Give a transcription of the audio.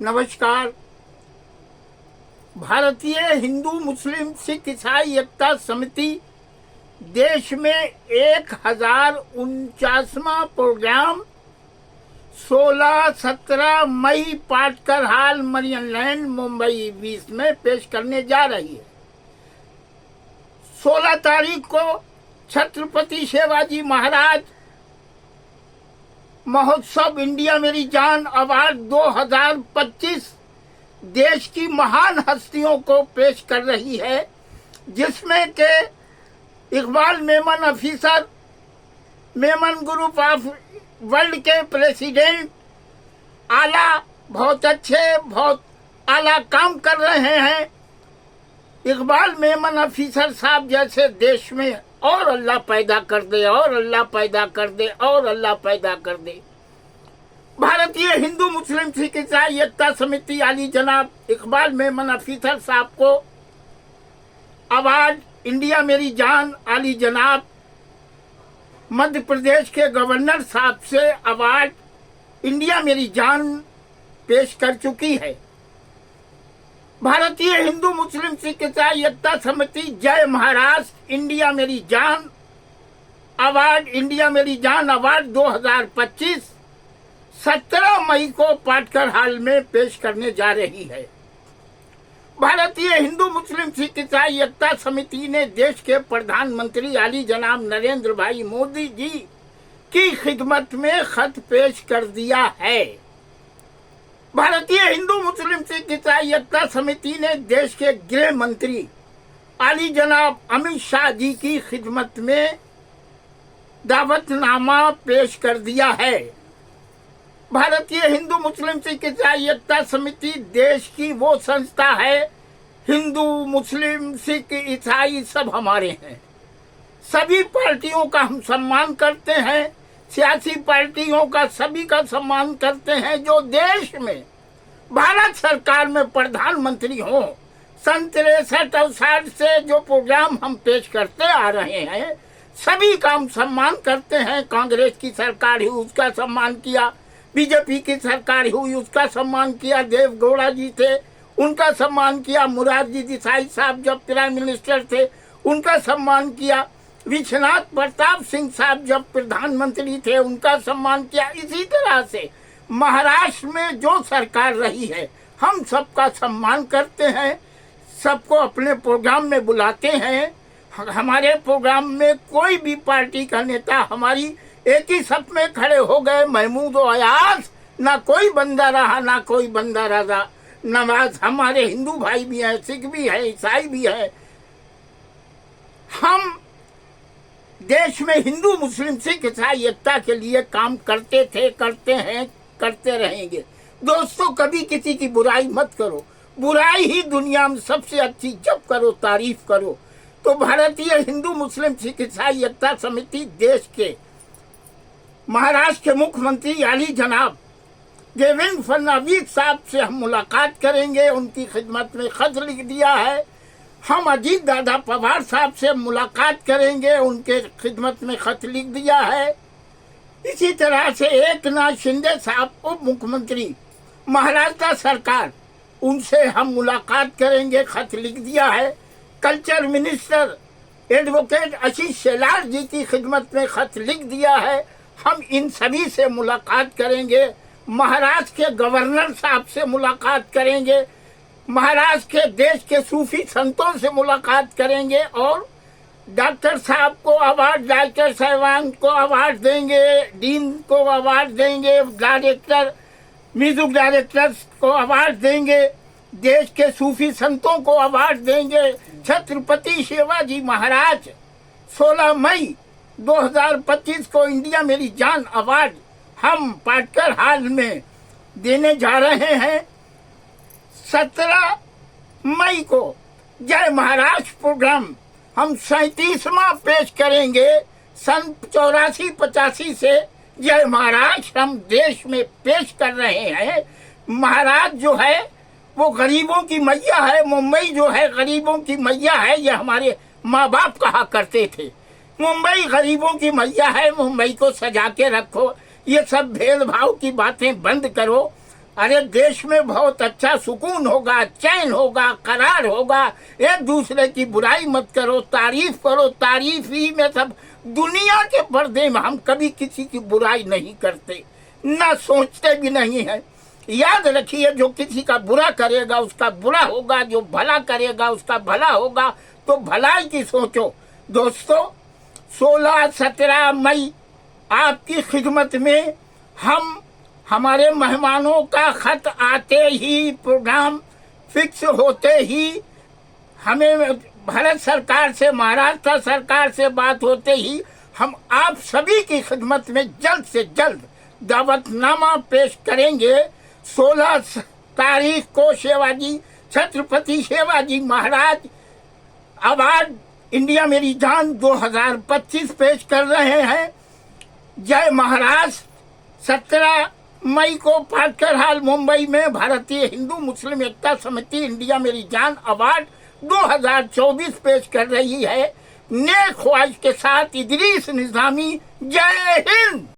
नमस्कार। भारतीय हिंदू मुस्लिम सिख ईसाई एकता समिति देश में 1049वां प्रोग्राम 16-17 मई पाटकर हॉल मरियन लैंड मुंबई 20 में पेश करने जा रही है। 16 तारीख को छत्रपति शिवाजी महाराज महोत्सव इंडिया मेरी जान अवार्ड 2025 देश की महान हस्तियों को पेश कर रही है, जिसमें के Iqbal Memon officer, Memon group of world के प्रेसिडेंट बहुत आला काम कर रहे हैं। इकबाल मेमन ऑफिसर साहब जैसे देश में और अल्लाह पैदा कर दे, और अल्लाह पैदा कर दे, और अल्लाह पैदा कर दे। भारतीय हिंदू मुस्लिम सिख ईसाई एकता समिति आली जनाब इकबाल मेमन ऑफिसर साहब को अवार्ड इंडिया मेरी जान आली जनाब मध्य प्रदेश के गवर्नर साहब से अवार्ड इंडिया मेरी जान पेश कर चुकी है। भारतीय हिंदू मुस्लिम सिख ईसाई एकता समिति जय महाराष्ट्र इंडिया मेरी जान अवार्ड इंडिया मेरी जान अवार्ड 2025 17 मई को पाटकर हॉल में पेश करने जा रही है। भारतीय हिंदू मुस्लिम सिख ईसाई एकता समिति ने देश के प्रधानमंत्री आली जनाब नरेंद्र भाई मोदी जी की खिदमत में खत पेश कर दिया है। भारतीय हिंदू मुस्लिम सिख ईसाई एकता समिति ने देश के गृह मंत्री आली जनाब अमित शाह जी की खिदमत में दावतनामा पेश कर दिया है। भारतीय हिंदू मुस्लिम सिख ईसाई एकता समिति देश की वो संस्था है, हिंदू मुस्लिम सिख ईसाई सब हमारे हैं। सभी पार्टियों का हम सम्मान करते हैं, सियासी पार्टियों का सभी का सम्मान करते हैं जो देश में भारत सरकार में प्रधानमंत्री हो। 63-68 से जो प्रोग्राम हम पेश करते आ रहे हैं सभी का हम सम्मान करते हैं। कांग्रेस की सरकार हुई उसका सम्मान किया, बीजेपी की सरकार हुई उसका सम्मान किया, देव गौड़ा जी थे उनका सम्मान किया, मुरारजी देसाई साहब जब प्राइम मिनिस्टर थे उनका सम्मान किया, विश्वनाथ प्रताप सिंह साहब जब प्रधानमंत्री थे उनका सम्मान किया। इसी तरह से महाराष्ट्र में जो सरकार रही है हम सबका सम्मान करते हैं, सबको अपने प्रोग्राम में बुलाते हैं। हमारे प्रोग्राम में कोई भी पार्टी का नेता हमारी एक ही सप में खड़े हो गए, महमूद और अयाज, ना कोई बंदा रहा ना कोई बंदा रहा। नवाज हमारे हिंदू भाई भी हैं, सिख भी हैं, ईसाई भी हैं। हम देश में हिंदू मुस्लिम सिख ईसाई एकता के लिए काम करते थे, करते हैं, करते रहेंगे। दोस्तों, कभी किसी की बुराई मत करो, बुराई ही दुनिया में सबसे अच्छी जब करो तारीफ करो। तो भारतीय हिंदू मुस्लिम सिख ईसाई एकता समिति देश के महाराष्ट्र के मुख्यमंत्री आली जनाब देवेंद्र फडणवीस साहब से हम मुलाकात करेंगे, उनकी खिदमत में खत लिख दिया है। हम अजीत दादा पवार साहब से मुलाकात करेंगे, उनके खिदमत में खत लिख दिया है। इसी तरह से एकनाथ शिंदे साहब उप मुख्यमंत्री महाराष्ट्र सरकार, उनसे हम मुलाकात करेंगे, खत लिख दिया है। Culture minister advocate Ashish Shelar जी की खिदमत में खत लिख दिया है, हम इन सभी से मुलाकात करेंगे। महाराष्ट्र के गवर्नर साहब से मुलाकात करेंगे, महाराष्ट्र के देश के सूफी संतों से मुलाकात करेंगे और डॉक्टर साहब को अवार्ड, डॉक्टर साहबान को अवार्ड देंगे, डीन को अवार्ड देंगे, डायरेक्टर, म्यूजिक डायरेक्टर्स को अवार्ड देंगे, देश के सूफी संतों को अवार्ड देंगे। छत्रपति शिवाजी महाराज 16 मई 2025 को इंडिया मेरी जान अवार्ड हम पाटकर हॉल में देने जा रहे हैं। 17 मई को जय महाराष्ट्र प्रोग्राम हम 37वां पेश करेंगे। सन 84-85 से जय महाराष्ट्र हम देश में पेश कर रहे हैं। महाराज जो है वो गरीबों की मैया है, मुंबई जो है गरीबों की मैया है, ये हमारे माँ बाप कहा करते थे। मुंबई गरीबों की मैया है, मुंबई को सजा के रखो, ये सब भेदभाव की बातें बंद करो। अरे देश में बहुत अच्छा सुकून होगा, चैन होगा, करार होगा। एक दूसरे की बुराई मत करो, तारीफ करो। तारीफ ही में सब। दुनिया के पर्दे में हम कभी किसी की बुराई नहीं करते, ना सोचते भी नहीं है। याद रखिए, जो किसी का बुरा करेगा उसका बुरा होगा, जो भला करेगा उसका भला होगा। तो भलाई की सोचो। दोस्तों, 16-17 मई आपकी खिदमत में हम हमारे मेहमानों का खत आते ही, प्रोग्राम फिक्स होते ही, हमें भारत सरकार से, महाराष्ट्र सरकार से बात होते ही हम आप सभी की खिदमत में जल्द से जल्द दावतनामा पेश करेंगे। 16 तारीख को शिवाजी, छत्रपति शिवाजी महाराज अवार्ड इंडिया मेरी जान 2025 पेश कर रहे हैं। जय महाराष्ट्र। 17 मई को पाटकर हाल मुंबई में भारतीय हिंदू मुस्लिम एकता समिति इंडिया मेरी जान अवार्ड 2024 पेश कर रही है। नेक ख्वाहिश के साथ इदरीस निजामी। जय हिंद।